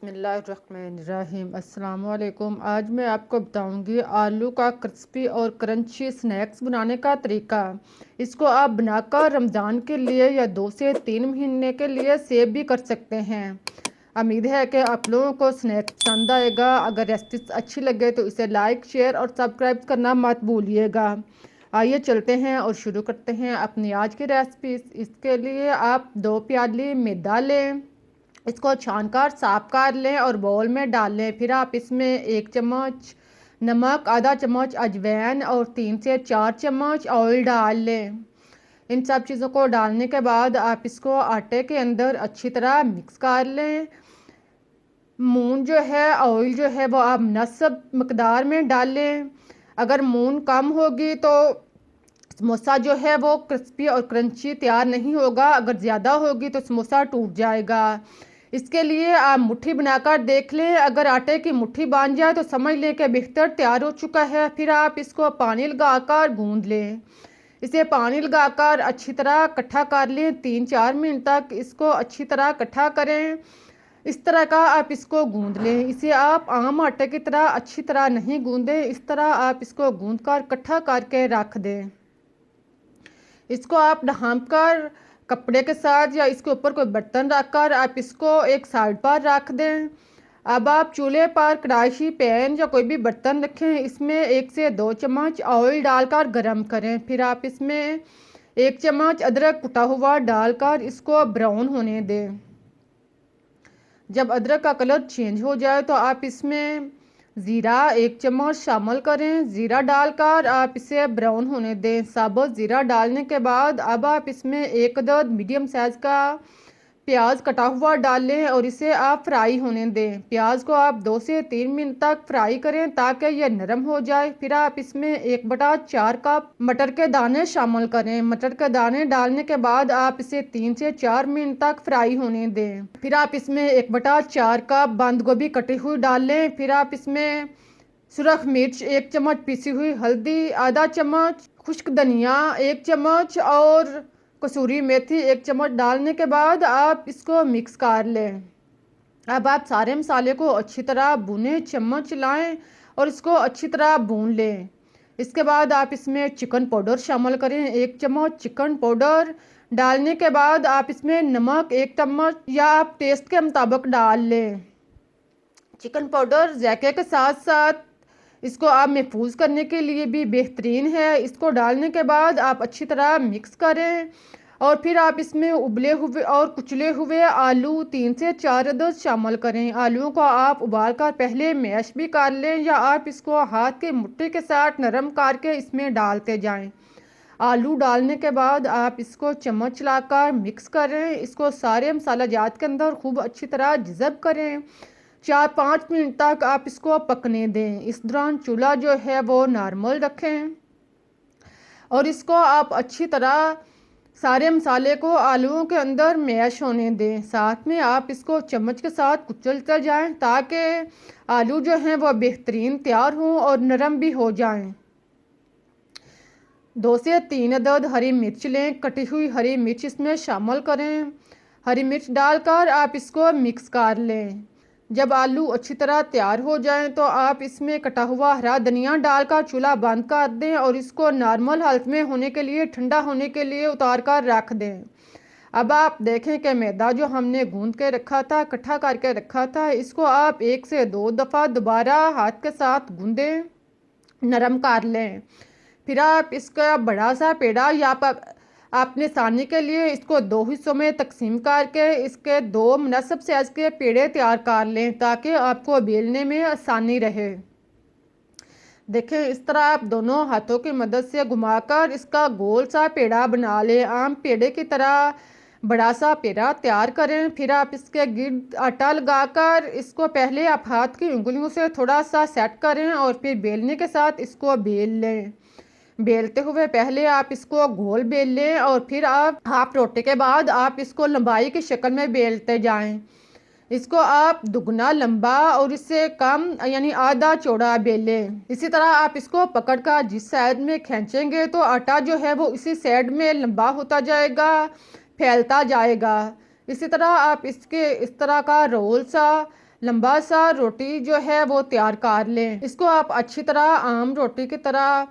बिस्मिल्लाहिर्रहमानिर्रहीम। अस्सलाम वालेकुम। आज मैं आपको बताऊंगी आलू का क्रिस्पी और क्रंची स्नैक्स बनाने का तरीका। इसको आप बनाकर रमज़ान के लिए या 2 से 3 महीने के लिए सेव भी कर सकते हैं। उम्मीद है कि आप लोगों को स्नैक्स पसंद आएगा। अगर रेसिपी अच्छी लगे तो इसे लाइक, शेयर और सब्सक्राइब करना मत भूलिएगा। आइए चलते हैं और शुरू करते हैं अपनी आज की रेसिपी। इसके लिए आप 2 प्याली मैदा लें, इसको छानकर साफ कर लें और बाउल में डाल लें। फिर आप इसमें 1 चम्मच नमक, आधा चम्मच अजवाइन और 3 से 4 चम्मच ऑयल डाल लें। इन सब चीज़ों को डालने के बाद आप इसको आटे के अंदर अच्छी तरह मिक्स कर लें। मून जो है, ऑयल जो है वो आप मुनासिब मकदार में डाल लें। अगर मून कम होगी तो समोसा जो है वो क्रिस्पी और क्रंची तैयार नहीं होगा। अगर ज़्यादा होगी तो समोसा टूट जाएगा। इसके लिए आप मुट्ठी बनाकर देख लें। अगर आटे की मुट्ठी बन जाए तो समझ लें कि बेहतर तैयार हो चुका है। फिर आप इसको पानी लगाकर गूंद लें। इसे पानी लगाकर अच्छी तरह इकट्ठा कर लें। 3-4 मिनट तक इसको अच्छी तरह इकट्ठा करें। इस तरह का आप इसको गूंद लें। इसे आप आम आटे की तरह अच्छी तरह नहीं गूंदें। इस तरह आप इसको गूंद कर इकट्ठा करके रख दें। इसको आप ढाँप कर कपड़े के साथ या इसके ऊपर कोई बर्तन रखकर आप इसको एक साइड पर रख दें। अब आप चूल्हे पर कढ़ाई, पैन या कोई भी बर्तन रखें। इसमें 1 से 2 चम्मच ऑयल डालकर गरम करें। फिर आप इसमें 1 चम्मच अदरक कुटा हुआ डालकर इसको ब्राउन होने दें। जब अदरक का कलर चेंज हो जाए तो आप इसमें ज़ीरा 1 चम्मच शामिल करें। ज़ीरा डालकर आप इसे ब्राउन होने दें। साबुत ज़ीरा डालने के बाद अब आप इसमें 1 अदद मीडियम साइज़ का प्याज कटा हुआ डाल लें और इसे आप फ्राई होने दें। प्याज को आप 2 से 3 मिनट तक फ्राई करें ताकि यह नरम हो जाए। फिर आप इसमें 1/4 कप मटर के दाने शामिल करें। मटर के दाने डालने के बाद आप इसे 3 से 4 मिनट तक फ्राई होने दें। फिर आप इसमें 1/4 कप बंद गोभी कटी हुई डाल लें। फिर आप इसमें सुरख मिर्च 1 चम्मच, पीसी हुई हल्दी आधा चम्मच, खुश्क धनिया 1 चम्मच और कसूरी मेथी 1 चम्मच डालने के बाद आप इसको मिक्स कर लें। अब आप सारे मसाले को अच्छी तरह भुनें, चम्मच चलाएं और इसको अच्छी तरह भून लें। इसके बाद आप इसमें चिकन पाउडर शामिल करें। 1 चम्मच चिकन पाउडर डालने के बाद आप इसमें नमक 1 चम्मच या आप टेस्ट के मुताबिक डाल लें। चिकन पाउडर जायके के साथ साथ इसको आप महफूज करने के लिए भी बेहतरीन है। इसको डालने के बाद आप अच्छी तरह मिक्स करें और फिर आप इसमें उबले हुए और कुचले हुए आलू 3 से 4 अदद शामिल करें। आलूओं को आप उबाल कर पहले मैश भी कर लें या आप इसको हाथ के मुट्ठी के साथ नरम करके इसमें डालते जाएं। आलू डालने के बाद आप इसको चम्मच चलाकर मिक्स करें। इसको सारे मसाला जात के अंदर खूब अच्छी तरह जज़ब करें। 4-5 मिनट तक आप इसको पकने दें। इस दौरान चूल्हा जो है वो नॉर्मल रखें और इसको आप अच्छी तरह सारे मसाले को आलूओं के अंदर मैश होने दें। साथ में आप इसको चम्मच के साथ कुचलते जाएं ताकि आलू जो हैं वो बेहतरीन तैयार हों और नरम भी हो जाएं। 2 से 3 अदद हरी मिर्च लें। कटी हुई हरी मिर्च इसमें शामिल करें। हरी मिर्च डालकर आप इसको मिक्स कर लें। जब आलू अच्छी तरह तैयार हो जाएं तो आप इसमें कटा हुआ हरा धनिया डालकर चूल्हा बंद कर दें और इसको नॉर्मल हालत में होने के लिए, ठंडा होने के लिए उतार कर रख दें। अब आप देखें कि मैदा जो हमने गूंद के रखा था, इकट्ठा करके रखा था, इसको आप 1 से 2 दफ़ा दोबारा हाथ के साथ गूंदें, नरम कर लें। फिर आप इसका बड़ा सा पेड़ा या आपने सानी के लिए इसको 2 हिस्सों में तकसीम करके इसके 2 मुनासिब साइज़ के पेड़े तैयार कर लें ताकि आपको बेलने में आसानी रहे। देखें, इस तरह आप दोनों हाथों की मदद से घुमाकर इसका गोल सा पेड़ा बना लें। आम पेड़े की तरह बड़ा सा पेड़ा तैयार करें। फिर आप इसके गिर्द आटा लगाकर इसको पहले आप हाथ की उंगलियों से थोड़ा सा सेट करें और फिर बेलने के साथ इसको बेल लें। बेलते हुए पहले आप इसको गोल बेल लें और फिर आप हाफ रोटी के बाद आप इसको लंबाई की शक्ल में बेलते जाएं। इसको आप दुगना लंबा और इससे कम यानी आधा चौड़ा बेलें। इसी तरह आप इसको पकड़कर जिस साइड में खींचेंगे तो आटा जो है वो इसी साइड में लंबा होता जाएगा, फैलता जाएगा। इसी तरह आप इसके इस तरह का रोल सा लंबा सा रोटी जो है वो तैयार कर लें। इसको आप अच्छी तरह आम रोटी की तरह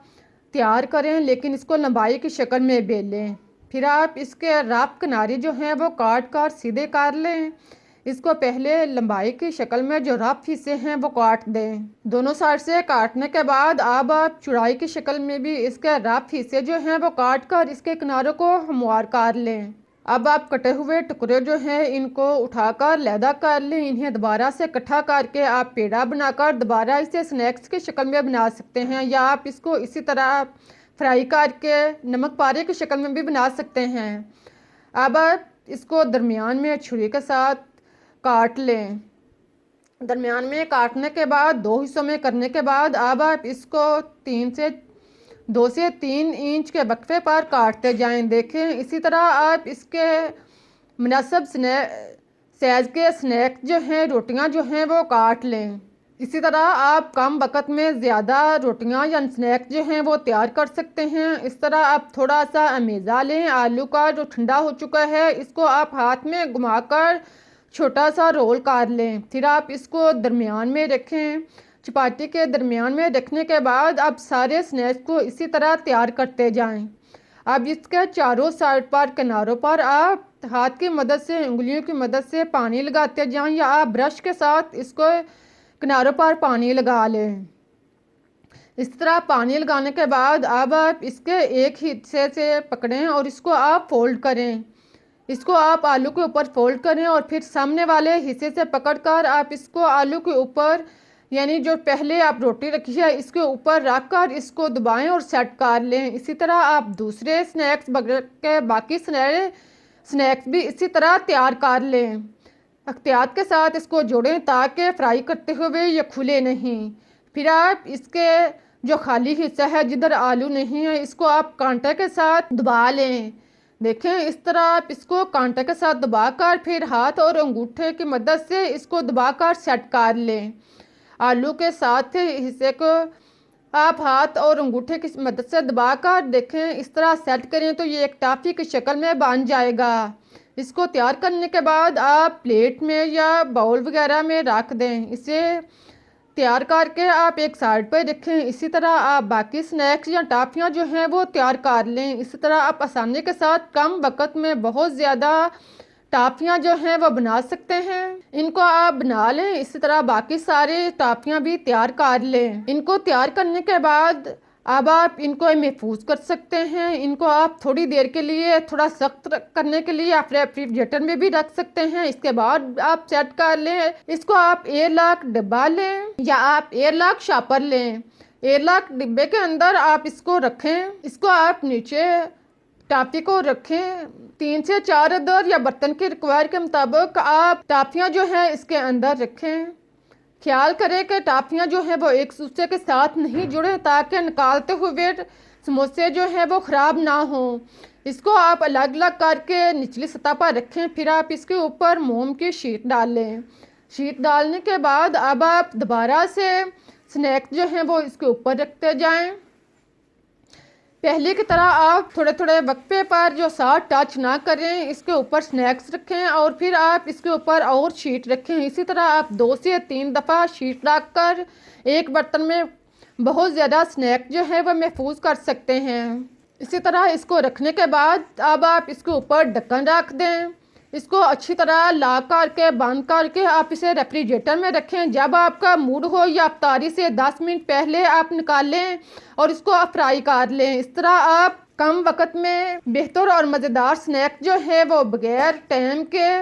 तैयार करें, लेकिन इसको लंबाई की शक्ल में बेलें। फिर आप इसके रफ किनारे जो हैं वो काट कर सीधे कर लें। इसको पहले लंबाई की शक्ल में जो रफ हिस्से हैं वो काट दें। दोनों साइड से काटने के बाद अब आप चौड़ाई की शक्ल में भी इसके रफ हिस्से जो हैं वो काट कर इसके किनारों को हमवार कर लें। अब आप कटे हुए टुकड़े जो हैं इनको उठाकर लैदा कर लें। इन्हें दोबारा से इकट्ठा करके आप पेड़ा बनाकर दोबारा इसे स्नैक्स की शक्ल में बना सकते हैं, या आप इसको इसी तरह फ्राई करके नमक पारे की शक्ल में भी बना सकते हैं। अब आप इसको दरमियान में छुरी के साथ काट लें। दरमियान में काटने के बाद दो हिस्सों में करने के बाद अब आप इसको 2 से 3 इंच के वक्फे पर काटते जाएं। देखें, इसी तरह आप इसके मुनासिब साइज़ के स्नैक जो हैं, रोटियां जो हैं वो काट लें। इसी तरह आप कम वक्त में ज़्यादा रोटियां या स्नैक जो हैं वो तैयार कर सकते हैं। इस तरह आप थोड़ा सा अमेज़ा लें आलू का जो ठंडा हो चुका है, इसको आप हाथ में घुमाकर छोटा सा रोल कर लें। फिर आप इसको दरमियान में रखें। चपाती के दरमियान में रखने के बाद आप सारे स्नैक्स को इसी तरह तैयार करते जाएं। अब इसके चारों साइड पर किनारों पर आप हाथ की मदद से, उंगलियों की मदद से पानी लगाते जाएं, या आप ब्रश के साथ इसको किनारों पर पानी लगा लें। इस तरह पानी लगाने के बाद अब आप इसके एक हिस्से से पकड़ें और इसको आप फोल्ड करें। इसको आप आलू के ऊपर फोल्ड करें और फिर सामने वाले हिस्से से पकड़कर आप इसको आलू के ऊपर, यानी जो पहले आप रोटी रखी है इसके ऊपर रख कर इसको दबाएं और सेट कर लें। इसी तरह आप दूसरे स्नैक्स के बाकी स्नैक्स भी इसी तरह तैयार कर लें। एहतियात के साथ इसको जोड़ें ताकि फ्राई करते हुए ये खुले नहीं। फिर आप इसके जो खाली हिस्सा है जिधर आलू नहीं है, इसको आप कांटे के साथ दबा लें। देखें, इस तरह आप इसको कांटे के साथ दबाकर फिर हाथ और अंगूठे की मदद से इसको दबाकर सेट कर लें। आलू के साथ हिस्से को आप हाथ और अंगूठे की मदद से दबाकर देखें, इस तरह सेट करें तो ये एक टॉफ़ी की शक्ल में बन जाएगा। इसको तैयार करने के बाद आप प्लेट में या बाउल वगैरह में रख दें। इसे तैयार करके आप एक साइड पर रखें। इसी तरह आप बाकी स्नैक्स या टॉफ़ियाँ जो हैं वो तैयार कर लें। इसी तरह आप आसानी के साथ कम वक्त में बहुत ज़्यादा टॉफ़ियाँ जो हैं वो बना सकते हैं। इनको आप बना लें। इसी तरह बाकी सारे टॉफ़ियाँ भी तैयार कर लें। इनको तैयार करने के बाद अब आप इनको महफूज कर सकते हैं। इनको आप थोड़ी देर के लिए थोड़ा सख्त करने के लिए आप रेफ्रिजरेटर में भी रख सकते हैं। इसके बाद आप सेट कर लें। इसको आप एयरलॉक डिब्बा लें या आप एयरलॉक शॉपर लें। एयरलॉक डिब्बे के अंदर आप इसको रखें। इसको आप नीचे टॉफ़ी को रखें। 3 से 4 अदद या बर्तन के रिक्वायर के मुताबिक आप टॉफ़ियाँ जो हैं इसके अंदर रखें। ख्याल करें कि टॉफ़ियाँ जो हैं वो एक दूसरे के साथ नहीं जुड़े, ताकि निकालते हुए समोसे जो हैं वो ख़राब ना हों। इसको आप अलग अलग करके निचली सतह पर रखें। फिर आप इसके ऊपर मोम की शीट डाल लें। शीट डालने के बाद अब आप दोबारा से स्नैक्स जो हैं वो इसके ऊपर रखते जाएं। पहले की तरह आप थोड़े थोड़े वक्फे पर जो साथ टच ना करें, इसके ऊपर स्नैक्स रखें और फिर आप इसके ऊपर और शीट रखें। इसी तरह आप 2 से 3 दफ़ा शीट रख कर एक बर्तन में बहुत ज़्यादा स्नैक जो है वह महफूज कर सकते हैं। इसी तरह इसको रखने के बाद अब आप इसके ऊपर ढक्कन रख दें। इसको अच्छी तरह ला करके बंद करके आप इसे रेफ्रिजरेटर में रखें। जब आपका मूड हो या अफ्तारी से 10 मिनट पहले आप निकालें और इसको आप फ्राई कर लें। इस तरह आप कम वक्त में बेहतर और मज़ेदार स्नैक जो है वो बगैर टाइम के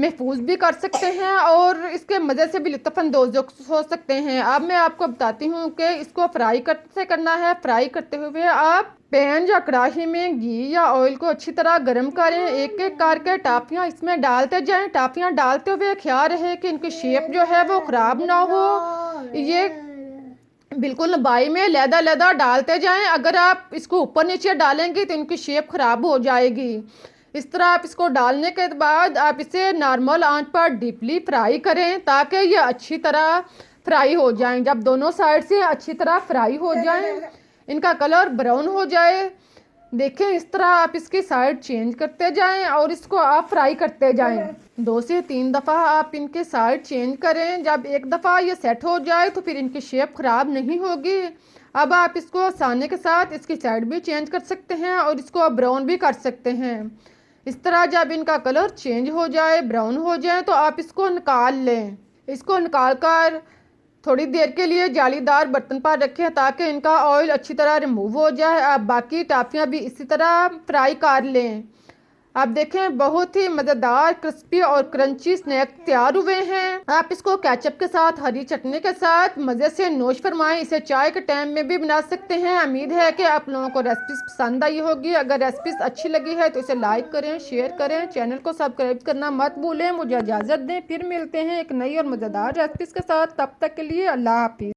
महफूज भी कर सकते हैं और इसके मज़े से भी लुत्फ़अंदोज़ हो सकते हैं। अब मैं आपको बताती हूँ कि इसको फ्राई कैसे करना है। फ्राई करते हुए आप पैन या कढ़ाई में घी या ऑयल को अच्छी तरह गर्म करें। एक एक करके टॉफ़ियाँ इसमें डालते जाएं। टॉफ़ियाँ डालते हुए ख्याल रहे कि इनकी शेप जो है वो ख़राब ना हो। ये बिल्कुल लंबाई में लैदा डालते जाएं। अगर आप इसको ऊपर नीचे डालेंगे तो इनकी शेप ख़राब हो जाएगी। इस तरह आप इसको डालने के बाद आप इसे नॉर्मल आंच पर डीपली फ्राई करें ताकि ये अच्छी तरह फ्राई हो जाएं। जब दोनों साइड से अच्छी तरह फ्राई हो जाएं, इनका कलर ब्राउन हो जाए, देखें, इस तरह आप इसकी साइड चेंज करते जाएं और इसको आप फ्राई करते जाएं। 2 से 3 दफ़ा आप इनके साइड चेंज करें। जब एक दफ़ा ये सेट हो जाए तो फिर इनकी शेप ख़राब नहीं होगी। अब आप इसको आसानी के साथ इसकी साइड भी चेंज कर सकते हैं और इसको आप ब्राउन भी कर सकते हैं। इस तरह जब इनका कलर चेंज हो जाए, ब्राउन हो जाए, तो आप इसको निकाल लें। इसको निकाल कर थोड़ी देर के लिए जालीदार बर्तन पर रखें ताकि इनका ऑयल अच्छी तरह रिमूव हो जाए। आप बाकी टाफियाँ भी इसी तरह फ्राई कर लें। आप देखें, बहुत ही मज़ेदार क्रिस्पी और क्रंची स्नैक तैयार हुए हैं। आप इसको केचप के साथ, हरी चटनी के साथ मज़े से नोश फरमाएं। इसे चाय के टाइम में भी बना सकते हैं। उम्मीद है कि आप लोगों को रेसिपीज पसंद आई होगी। अगर रेसिपीज अच्छी लगी है तो इसे लाइक करें, शेयर करें, चैनल को सब्सक्राइब करना मत भूलें। मुझे इजाज़त दें, फिर मिलते हैं एक नई और मज़ेदार रेसिपीज के साथ। तब तक के लिए अल्लाह हाफिज़।